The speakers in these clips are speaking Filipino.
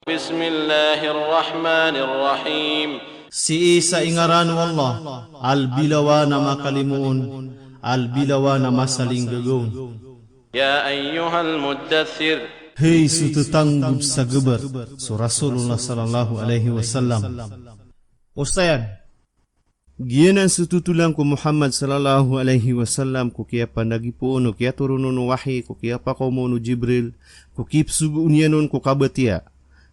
Bismillahirrahmanirrahim. Si sa ingaran Allah, al-bilawa na makalimuon, al-bilawa na masaling gagawin. Ya ayyuhal muddathir. Hey sututanggub sa gabar, so Rasulullah sallallahu alaihi wasallam. Ustayan, giyanan sututulang ko Muhammad sallallahu alaihi wasallam ko kaya panagipuon, kaya turunon wahi, ko kaya pa ko mo Jibril, ko kipsugu unyanon ko kabatia.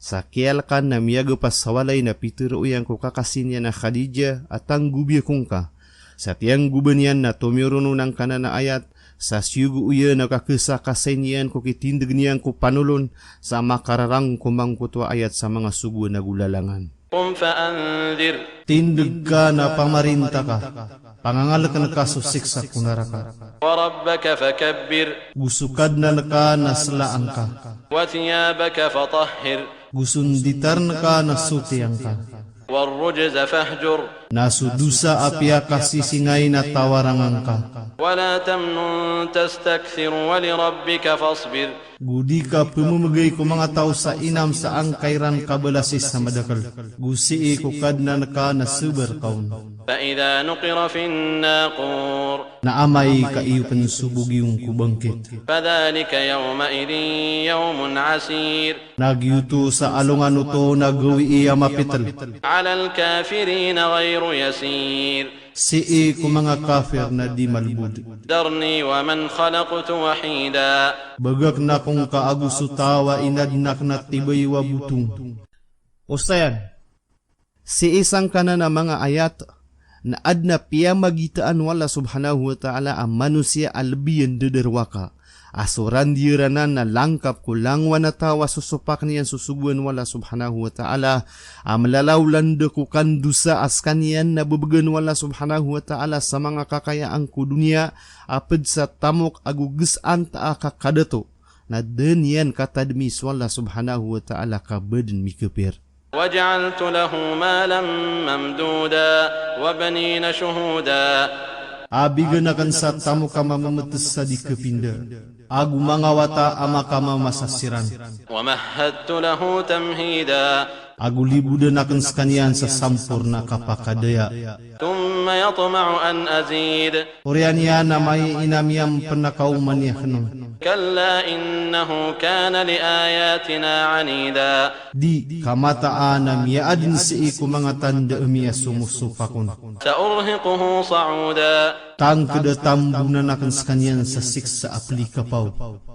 Sa kialkan na miyaga pasawalay na pituro yang ko kakasinya na Khadijah at ang gubya kong ka. Sa tiyang gubanyan na tumiruno ng kanana ayat, sa siyugu uya na kakisa kasenyan ko kitindig niyan ko panulon sa makararang kumang kutwa ayat sa mga sugo na gulalangan. Fa'anzir. Tindig ka na pamarinta ka, pangangal ka na kasusik kunaraka. Wa rabbaka fakabbir. Gusukad na ka na slaang ka. Wa thiyabaka fatahhir. Gusunditar na ka na sutiyang ka. Warrujza fahjur. Nasudusa apya kasisingay na tawarangan ka. Wala tamnun tastakthir wa lirabbika fasbir. Gudi ka pumumagay ko mga tao sa inam sa angkairan kabalasis sa madakal. Gusi ko kadna ka na suber kaun. فإذا نقر في الناقور. Naamay ka iyo pansubog yung kubangkit. فذلك يومئذ يوم عسير. Nagyuto sa alungan uto nagawi iya mapital. على الكافرين غير يسير. Sii ko mga kafir na di malbud. ذرني ومن خلقت وحيدا. Bagak na kong kaagusutawa inadnak na tibay wa butong. Ustayan, si isang kana na mga ayat na adna piya magitaan wala subhanahu wa ta'ala ang manusia albiyan dederwaka. Asuran diranan na langkap kulang wanatawa susupak niyan susuguan wala subhanahu wa ta'ala. Amlalawlan de kukan dusa askan yan na bubagan wala subhanahu wa ta'ala sa mga kakayaan ko dunia. Apad sa tamok agugisan taa kakadato. Na den yan katadmis wala subhanahu wa ta'ala kabadan mikapir. وجعلت له مالا ممدودا وبنين شهودا. Abigan akan sa tamo ka mamametes sa di kepinda. Agu mga wata ama ka mamasasiran. ومهدت له تمهيدا. Agu libudan akan sekanian sa sampurna kapakadaya. ثم يطمع أن أزيد. Urian yan na may inamiyam penakauman niya kanong. كلا إنه كان لآياتنا عنيدا. Di kamataan na miyaadin si iku mga tanda umiya sumusupakon. سأرهقه صعودا. Tang kedatambunan akan sekanian sa siksa aplikapaw.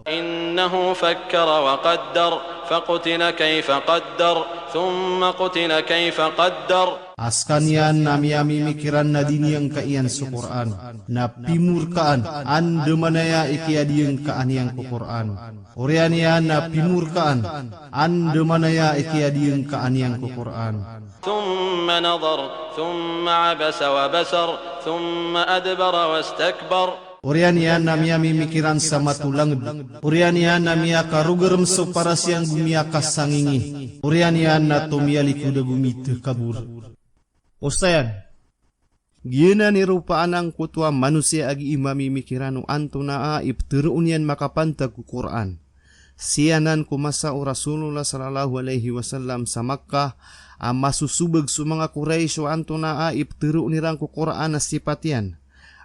إنه فكر وقدر فقتل كيف قدر ثم قتل كيف قدر. Askanian nami mikiran na diniyang kaiyan sa Quran. Na pimurkaan, ande manaya ikiadiyang kaaniyang ku Quran. Urian yan na pimurkaan, ande manaya ikiadiyang kaaniyang ku Quran. ثم نظر ثم عبس وبسر ثم أدبر واستكبر. Urian yan na mikiran sa matulang. Urian yan na karugaram so para siyang gumiyakas sangingi. Urian yan na tumiyalikuda gumita kabur. Ustayan, gina ni rupaan ang kutwa manusia agi imami mikirano anto na ipteruun yan makapantag ku Quran. Siyanan kumasa o Rasulullah sallallahu alaihi wasallam sa Makkah masusubag su mga Quraish o anto na ipteruun nirang ku Quran na sipatian.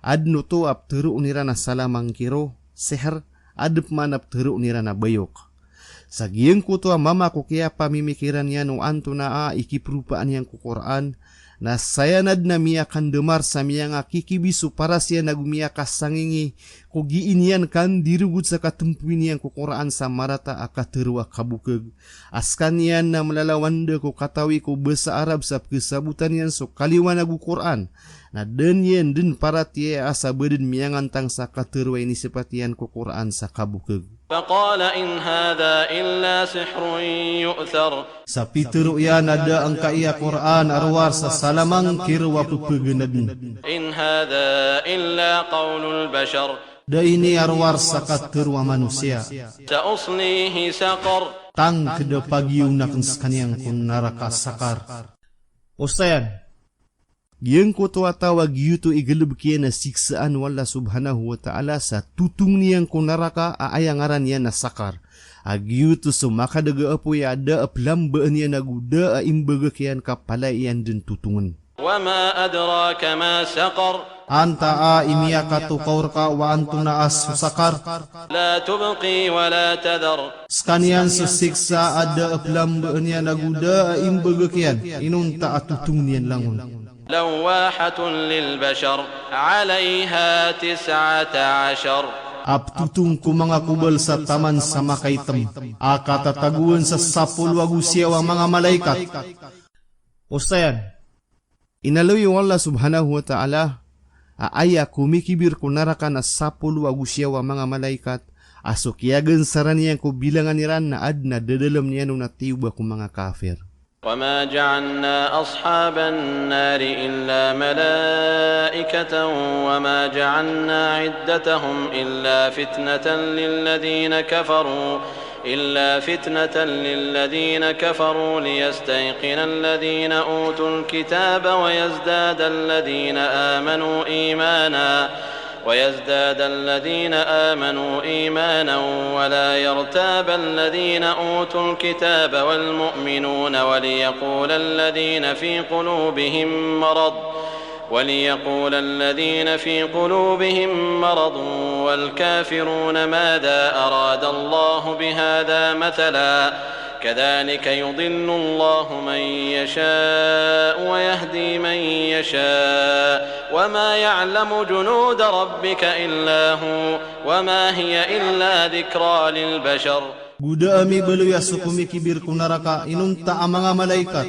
Adno to apteruun nira na salamang kiro, seher, adep man apteruun nira na bayok. Sa giyang kutwa mama ko kaya pamimikiran yan o anto na ikiprupaan yan ku Quran. Na sayanad na miyakan demar sa miya nga kikibisu para siya nagumiyakas sangingi kugiin yan kan dirugud sa katempuin yan kukuraan sa marata akaterwa kabukeg. Askan yan na malalawanda ko katawi ko besa Arab sa kesabutan yan so kaliwan nagu Quran. Na den yan den para tiya asa beden miyangan tang sa katerwa ini sepatian kukuraan sa kabukeg. فقال إن هذا إلا سحر يؤثر. Sa pitero yan ada ang kaiya Quran arwar sa salamang kirwa pupugenadin. إن هذا إلا قول البشر. Da ini arwar sa katerwa manusia. سأصليه سقر. Tang kedepagiyung na kans kaniyang kun naraka sakar. Ustayan, Giang ko to atawa giyu to igeleb kiya na siksaan wala subhanahu wa ta'ala sa tutung niyang kunaraka aayangaran niya na sakar. Agiyu to sumakadaga apo ya ada aplambaan niya naguda imbaga kiyan kapalay iyan din tutungan. وما أدراك ما سقر Anta imiya katukaur ka wa antuna as susakar. لا تبقي ولا تذر Skanian susiksa ada aplambaan niya naguda imbaga kiyan. Inunta atutung niyan langon. لواحة للبشر عليها 19 Aptutung ku mga kubal sa taman sa makaitam. Akatataguan sa 10 agusyaw ang mga malaikat. Ustayan, inaloy yung Allah subhanahu wa ta'ala, aaya kumikibir ko narakan na 10 agusyaw ang mga malaikat, asukyagan saraniyan ko bilangan niran na ad na dadalam niya nung natiuba ko mga kafir. وما جعلنا أصحاب النار إلا ملائكة وما جعلنا عدتهم إلا فتنة للذين كفروا ليستيقن الذين أوتوا الكتاب ويزداد الذين آمنوا إيمانا ولا يرتاب الذين أوتوا الكتاب والمؤمنون وليقول الذين في قلوبهم مرض والكافرون ماذا أراد الله بهذا مثلا كذلك يضل الله من يشاء ويهدي من يشاء وما يعلم جنود ربك إلا هو وما هي إلا ذكرى للبشر. Guda ami beluya sukumi kibir kunaraka inunta ang mga malaikat.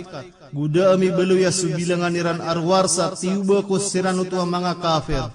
Guda ami beluya subilangan niran arwarsa tiuba ko siranutu ang mga kafir.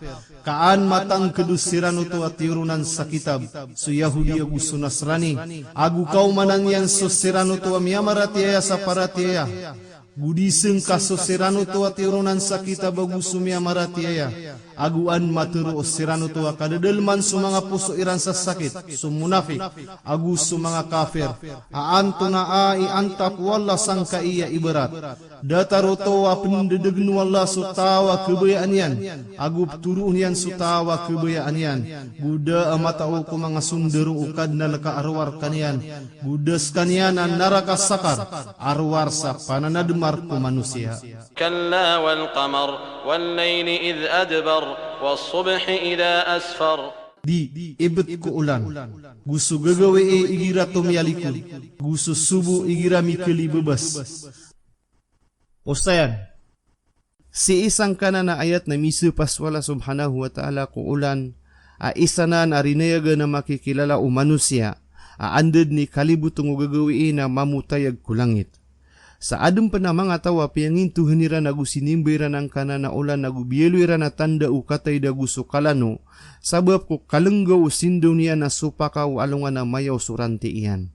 Kaan matang kedus siranutu at tiurunan sa kitab. Su Yahudi agu su Nasrani. Agu kaumanan yan su siranutu ang miyamaratiaya sa paratiaya. Gudiseng kaso siranutu at tiurunan sa kitab agu su miyamaratiaya. Aguan maturu o siranutu at kadadalman su mga puso iran sa sakit. Su munafik. Agu su mga kafir. Aanto na antap wala sang kaiya ibarat. Dataroto wa pendedegnu wala sutawa kebayaan yan. Agu turun yan sutawa kebayaan yan. Buda amatao ko mga sunderu ukad na laka arwar kanyan. Budas kanyan ang naraka sakar. Arwar sa pananadmar ko manusia. كلا والقمر والليل إذ أدبر والصبح إذا أسفر. Di ibet ko ulan. Gusto gagawe igira tumyalikul. Gusto subu igira mikeli bebas. Ustayan, si isang kana na ayat na misupas wala subhanahu wa ta'ala ko ulan, isa na narinayaga na makikilala o manusia, andad ni kalibutong gagawiin na mamutayag kulangit. Sa adem pa na mga tawa piyangin tuhanira na gusinimbayra ng kana na ulan na gubiyeluira na tanda o katay da gusto kalano, sabab ko kalenggaw sindaw niya na supaka o alungan na mayaw surante iyan.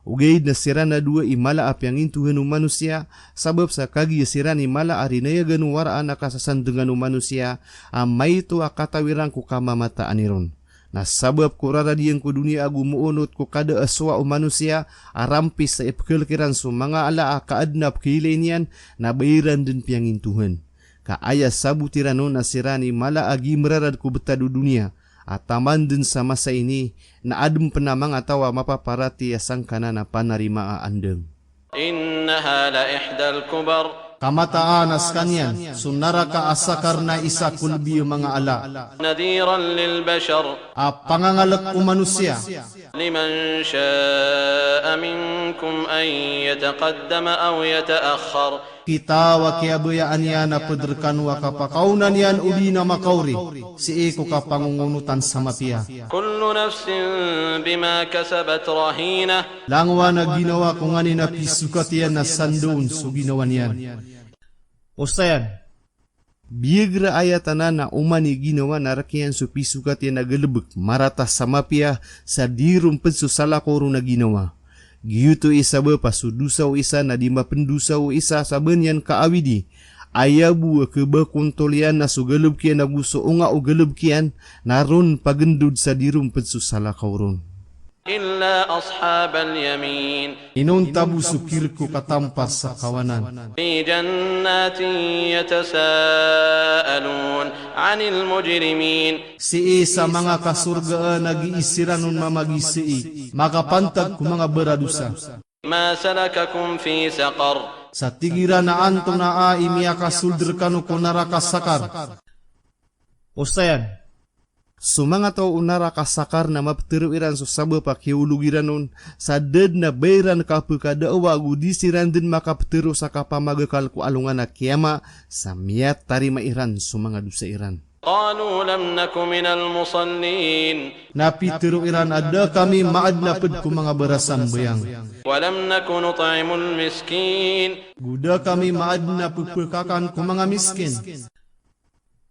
Ugay na sira na dua imala apyangin tuhan o manusia, sabab sa kagi sira ni mala arinayagan o waraan na kasasandengan o manusia, may ito akatawirang ko kamamataan niron. Na sabab ko raradiyan ko dunia agu muunot ko kada aswa o manusia arampis sa ipkelkiran so mga ala kaadnap kilenian na bayiran din piyangin Tuhan. Kaaya sabutirano na sirani mala agi merarad ko betadu dunia at taman din sa masa ini na adem penamang atawa mapaparati asang kana na panarima aandeng. Innaha la ihdal kubar. Kamataan as kanyan, sunara ka asakar na isa kulbi mga ala. Nadhiran lil bashar. Pangangalak o manusia. Liman sha'a minkum an yataqaddama aw yata'akhkhar. Kita wa kiabayaan yan na paderkan wa kapakaunan yan uli na makauri. Si iko ka pangungunutan sa mapia. Kullu nafsin bima kasabat rahina. Langwa na ginawa kung ani na pisukat yan na sandoon so ginawa niyan. Ustayan, biyagra ayatana na umani ginawa na rakiyan so pisukat yan na galabak marata sa mapia sa dirum pensusala koro na ginawa. Giyuto isa ba pasudusaw isa na di mapendusaw isa saben yan kaawidi. Ayabu keba kontolian na sugalub kian na gusto unga o galub kian naron pagendud sa dirum pensusala kauron. إلا أصحاب اليمين Inon tabu sukirku katampas sa kawanan. في جنات يتساءلون عن المجرمين Si sa mga kasurgaan nag-iisiranon mamagisi, makapantag ku mga beradusa. ما سلككم في سقر Sa tigiran na anto na imiya kasulder kanu ko narakasakar. Osayan, sumanga tao unara kasakar na mapteruiran so sabo pakiulugiranon sa ded na bayran kapukadaawa agudisiran din makapteru sa kapamagakal ko alungan na kiyama sa miyat tarima iran sumanga dusa iran. قالوا لم نك من المصلين Napiteru iran ada kami maadnapad ko mga berasam bayang. ولم نك نطعم المسكين Guda kami maadnapupulkakan ko mga miskin.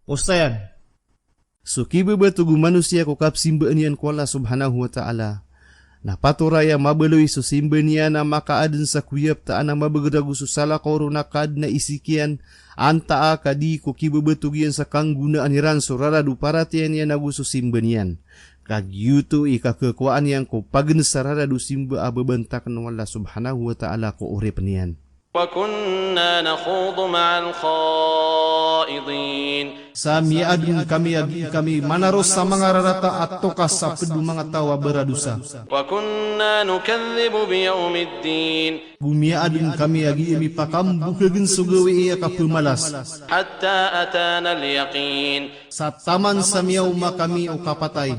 Osayan, suki bebetugu manusia ko kapsimbanian ko Allah subhanahu wa ta'ala. Napaturaya mabeloy so simbanian na makaadan sa kuyap taan na mabagdagu susala koro na kad na isikian anta kadi ko kibebetugian sa kanggunaan hiran surara duparatian yan nagu so simbanian. Kag yuto ikakakwaan yang ko pagn sarara du simba ababantak ng Allah subhanahu wa ta'ala ko urip niyan. وكنا نخوض مع الخائضين Sa miadun kami agi kami manaros sa mga rarata at tokas sa pedu mga tawa beradusa. وكنا نكذب بيوم الدين Gumiadun kami agi imi pakambukagan sugawi iya kapemalas. حتى أتانا اليقين Sa taman sa miyaw kami o kapatay.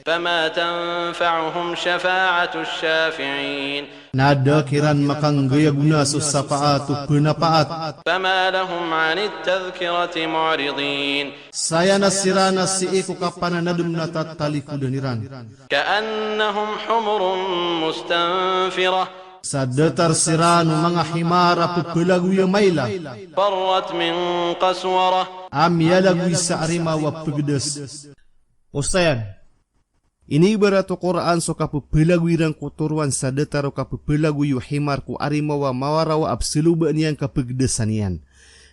فما تنفعهم شفاعة الشافعين Nada kiran makang gaya guna so sapaat o penapaat. فما لهم عن التذكرة معرضين Saya nasirana si iko kapananadum na tatalikudan كأنهم حمر مستنفرة Sa datar sirano mga himara pupulagu yung mayla. فرت من قسورة Amyalagwi sa arimawa pagdas. Osayan, inibarat o Quran so kapupulagwirang kuturuan sa datar o kapupulagu yung himar ko arimawa mawarawa absiluba niyan kapagdasan yan.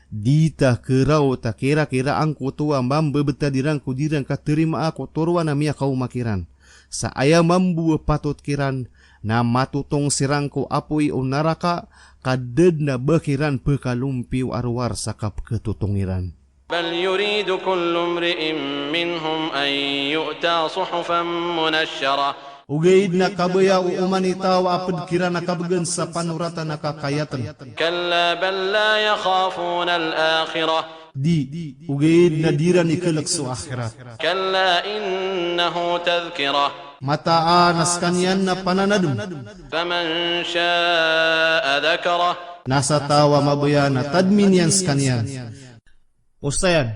Dita kerau ta kira-kira ang kutua mambebeta dirang kudirang katerima ako turuan na miya kau makiran. Sa aya mambu patot kiran na matutong sirang ko apoy o naraka kaded na bakiran pekalumpiw arwar sa kapketutungiran. بل يريد كل امرئ منهم أن يؤتى صحفا منشرة Ugaid na kabaya o umanitaw apad kira nakabagan sa panurata nakakayatan. كلا بل لا يخافون الآخرة Di, ugaid na diran ikalak sa akhirat. كلا إنه تذكرة Mataanas kanyan na pananadum. فمن شاء ذكره Nasa tawa mabaya na tadmin yan sa kanyan. Osayan,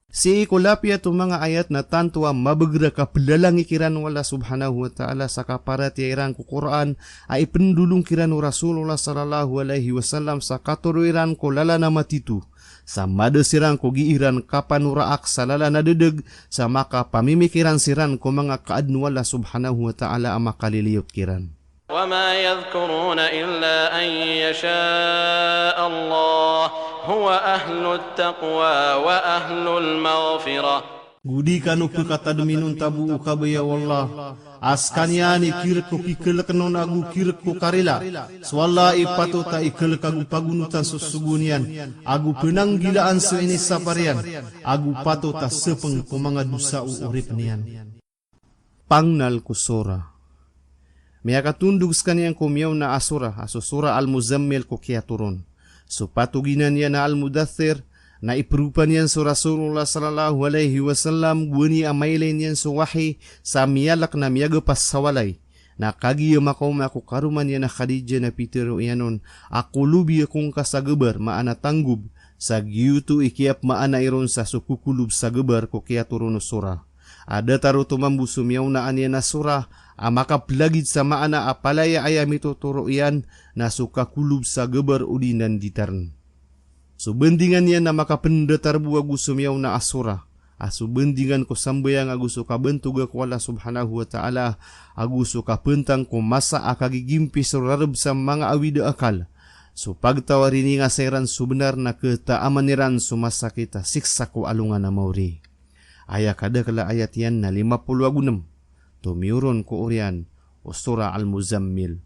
si ikulapya itong mga ayat na tantuwa mabagra kapelalang ikiran wala subhanahu wa ta'ala sa kaparati iran ko Quran ay pendulung kiran Rasulullah sallallahu alaihi wasallam sa katuruiran ko lala na matitu. Sa madesirang ko giiran kapan uraak sa lala na dedeg sa maka pamimikiran siran ko mga kaadnu wala subhanahu wa ta'ala ang makaliliyot kiran. وما يذكرون إلا أن يشاء الله هو أهل التقوى وأهل المغفرة Gudi kanu pekataduminun tabu ukabaya wallah. Askanyani kirko kikeleknon agu kirko karila. Swalla ipato ta ikel kagu pagunutan susugunian. Agu penanggilaan so ini saparian. Agu pato ta sepeng kumanga dusa urip nian. Pangnal kusora. Maya katundug skanyang kumiyaw na asura. Asusura al-muzammil ko kaya turun. So patuginan niya na al-mudathir. Na iprupan yan so Rasulullah sallallahu alaihi wasallam guni amaylin yan so wahi sa miyalak na miyagapas sa walay. Na kagiya mako karuman yan na Khadija na pitero yanon. Ako lubi akong kasagabar maana tanggub sa giyuto ikiap maana iron sa sukukulub sa gabar ko kaya turun sura. Ada taro tumambu sumiyaw na anya na sura. Makaplagid sa maana apalaya ayam ito turo yan na sukakulub sa gabar udinan ditarn. Subendingan niya na makapendatar buwa gusumiyaw na asura. Subendingan ko sambayang aguso kabentuga ko Allah subhanahu wa ta'ala. Aguso kapentang ko masa akagigimpi surarab sa mga awida akal. So pagtawarini nga seran subenar na ketaamaniran sumasa kita siksa ko alungan na mauri. Aya kada kala ayat yan na 56. Tumiuron ko urian. o surah Al-Muzammil.